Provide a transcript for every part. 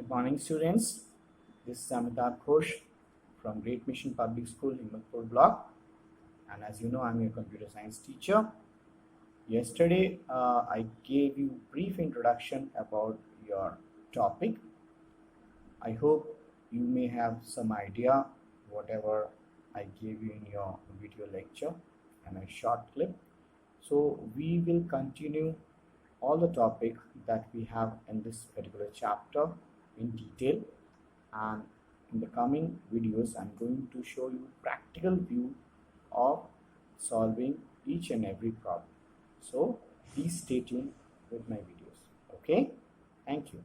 Good morning, students. This is Amitabh Ghosh from Great Mission Public School, Himmatpur block. And as you know, I'm your computer science teacher. Yesterday, I gave you brief introduction about your topic. I hope you may have some idea whatever I gave you in your video lecture and a short clip. So we will continue all the topic that we have in this particular chapter in detail, and in the coming videos I'm going to show you practical view of solving each and every problem. So please stay tuned with my videos. Okay, thank you.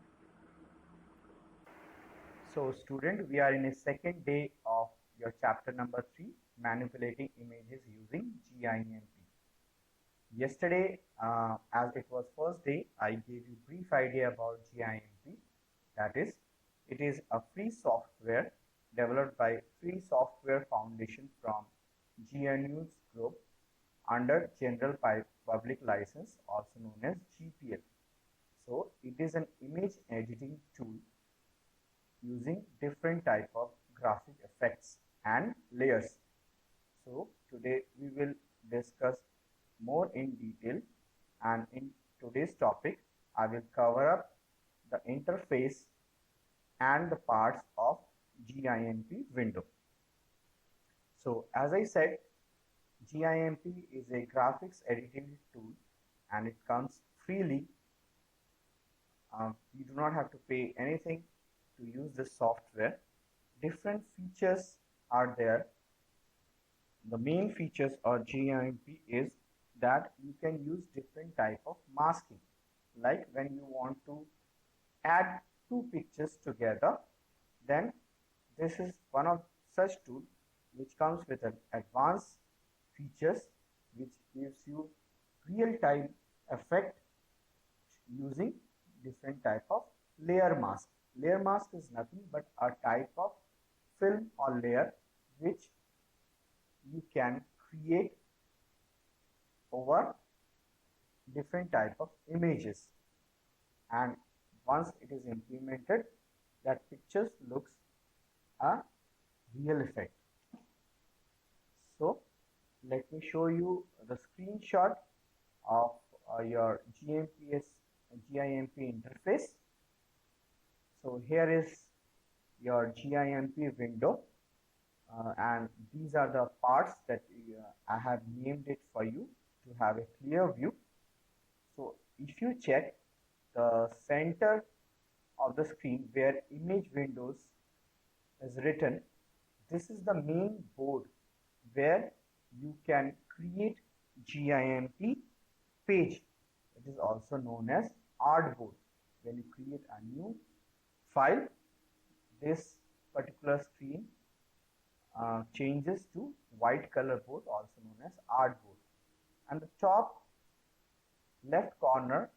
So student, we are in a second day of your chapter number 3, manipulating images using GIMP. Yesterday, as it was first day, I gave you brief idea about GIMP. That is, it is a free software developed by Free Software Foundation from GNU's group under General Public License, also known as GPL. So it is an image editing tool using different type of graphic effects and layers. So today we will discuss more in detail, and in today's topic I will cover up the interface and the parts of GIMP window. So as I said, GIMP is a graphics editing tool and it comes freely. You do not have to pay anything to use this software. Different features are there. The main features of GIMP is that you can use different type of masking, like when you want to add two pictures together, then this is one of such tool which comes with an advanced features which gives you real-time effect using different type of layer mask. Layer mask is nothing but a type of film or layer which you can create over different type of images, and once it is implemented, that pictures looks a real effect. So let me show you the screenshot of your GIMP interface. So here is your GIMP window, and these are the parts that I have named it for you to have a clear view. So if you check the center of the screen where image windows is written, this is the main board where you can create GIMP page. It is also known as artboard. When you create a new file, this particular screen changes to white color board, also known as artboard. And the top left corner,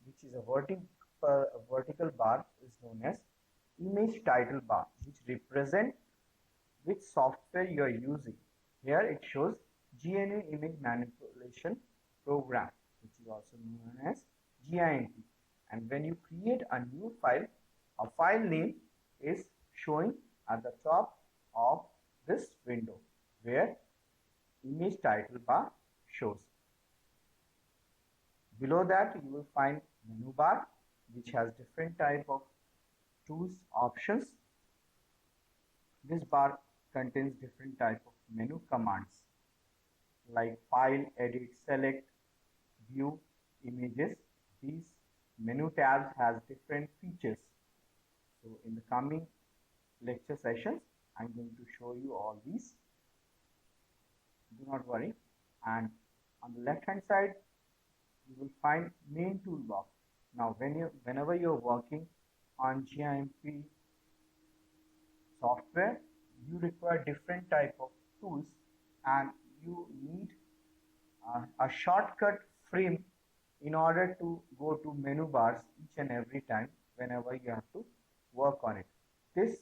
which is a vertical bar, is known as image title bar, which represent which software you are using. Here it shows GNU image manipulation program, which is also known as GIMP. And when you create a new file, a file name is showing at the top of this window where image title bar shows. Below that you will find menu bar, which has different type of tools options. This bar contains different type of menu commands like file, edit, select, view, images. These menu tabs has different features. So in the coming lecture sessions I'm going to show you all these. Do not worry. And on the left hand side you will find main toolbox. Now whenever you're working on GIMP software, you require different type of tools and you need a shortcut frame in order to go to menu bars each and every time whenever you have to work on it. This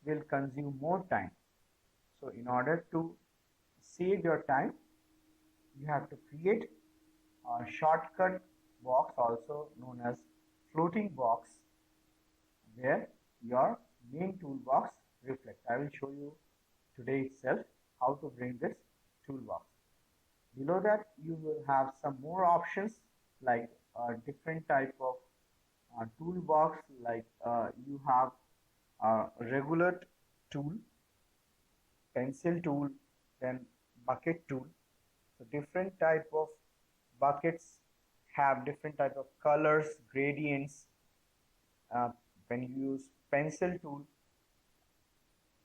will consume more time. So in order to save your time, you have to create a shortcut box, also known as floating box, where your main toolbox reflects. I will show you today itself how to bring this toolbox. Below that, you will have some more options like a different type of toolbox, like you have a regular tool, pencil tool, then bucket tool. So different type of buckets have different type of colors, gradients. Uh, when you use pencil tool,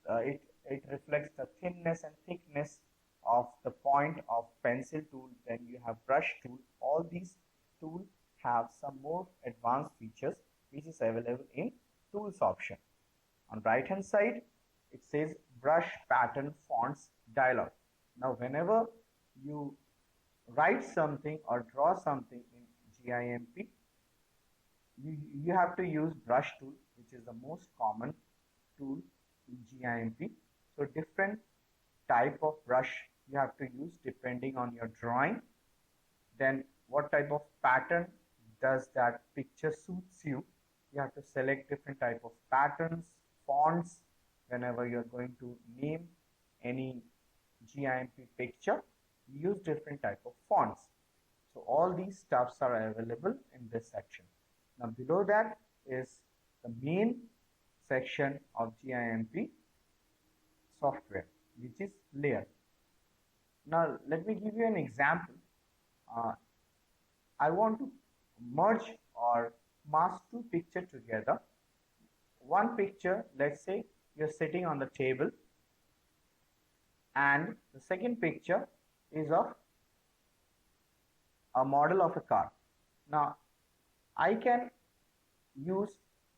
it reflects the thinness and thickness of the point of pencil tool. Then you have brush tool. All these tools have some more advanced features which is available in tools option. On right hand side it says brush pattern fonts dialog. Now whenever you write something or draw something in GIMP, you have to use brush tool, which is the most common tool in GIMP. So different type of brush you have to use depending on your drawing. Then what type of pattern does that picture suits you? You have to select different type of patterns, fonts. Whenever you're going to name any GIMP picture, you use different type of fonts. So all these stuffs are available in this section. Now below that is the main section of GIMP software, which is layer. Now let me give you an example. I want to merge or mask two pictures together. One picture, let's say you're sitting on the table, and the second picture is of a model of a car. Now I can use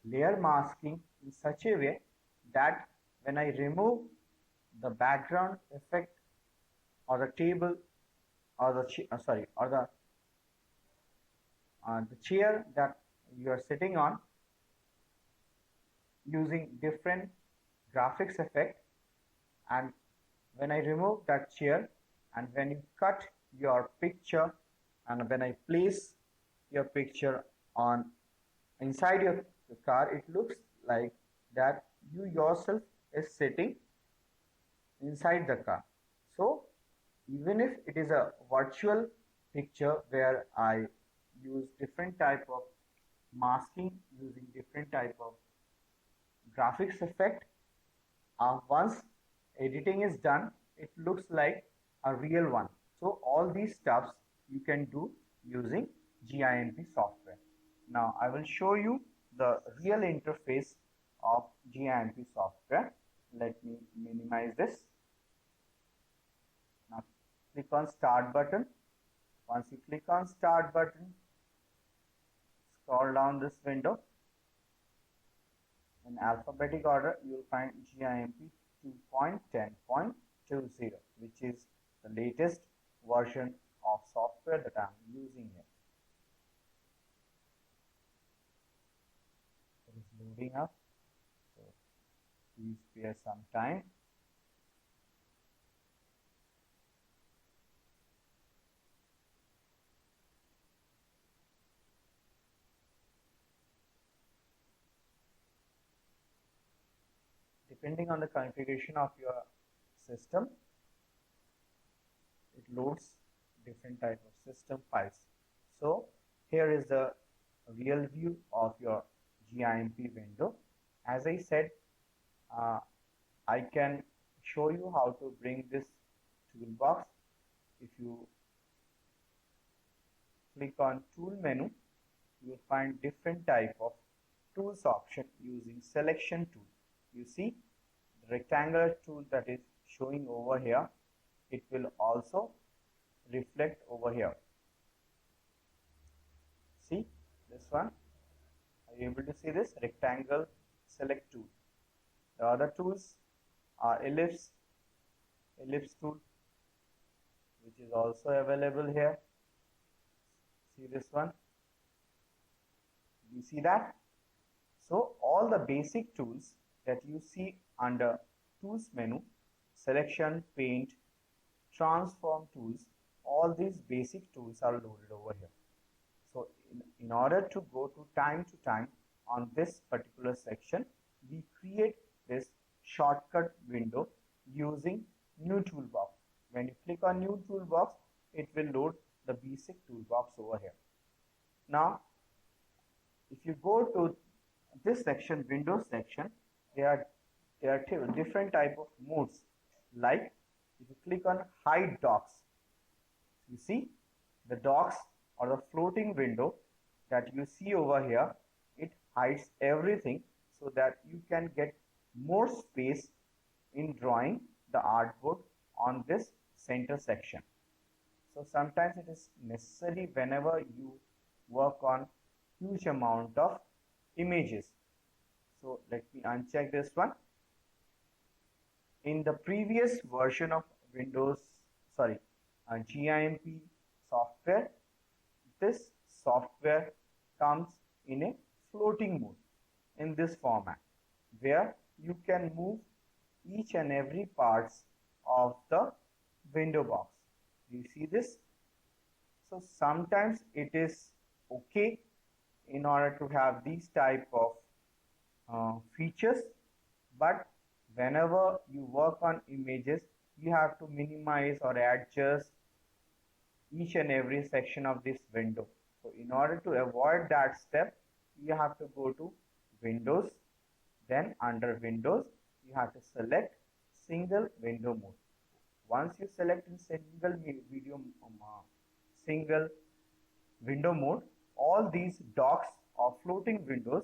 layer masking in such a way that when I remove the background effect or the table or the chair that you are sitting on, using different graphics effect, and when I remove that chair and when you cut your picture and when I place your picture on inside your car, it looks like that you yourself is sitting inside the car. So even if it is a virtual picture where I use different type of masking using different type of graphics effect, once editing is done, it looks like a real one. So all these stuffs you can do using GIMP software. Now I will show you the real interface of GIMP software. Let me minimize this. Now click on start button. Once you click on start button, scroll down this window. In alphabetic order, you will find GIMP 2.10.20, which is the latest version of software that I am using here. It is loading up, so please spare some time. Depending on the configuration of your system, it loads different type of system files. So here is the real view of your GIMP window. As I said, I can show you how to bring this toolbox. If you click on tool menu, you will find different type of tools option using selection tool. You see the rectangular tool that is showing over here, it will also reflect over here. See this one? Are you able to see this rectangle select tool? The other tools are ellipse tool, which is also available here. See this one? You see that? So all the basic tools that you see under tools menu, selection, paint, transform tools, all these basic tools are loaded over here. So in order to go to time, on this particular section, we create this shortcut window using new toolbox. When you click on new toolbox, it will load the basic toolbox over here. Now, if you go to this section, Windows section, there are different type of modes. Like if you click on hide docs, you see the docs or the floating window that you see over here, it hides everything so that you can get more space in drawing the artboard on this center section. So sometimes it is necessary whenever you work on huge amount of images. So let me uncheck this one. In the previous version of GIMP software, this software comes in a floating mode in this format, where you can move each and every parts of the window box. Do you see this? So sometimes it is okay in order to have these type of features, but whenever you work on images, you have to minimize or adjust each and every section of this window. So in order to avoid that step, you have to go to Windows, then under Windows, you have to select single window mode. Once you select in single window mode, all these docs or floating windows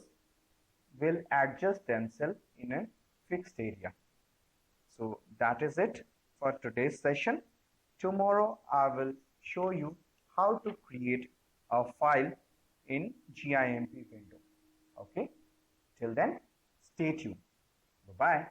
will adjust themselves in a fixed area. So that is it for today's session. Tomorrow I will show you how to create a file in GIMP window. Okay, till then, stay tuned. Bye bye.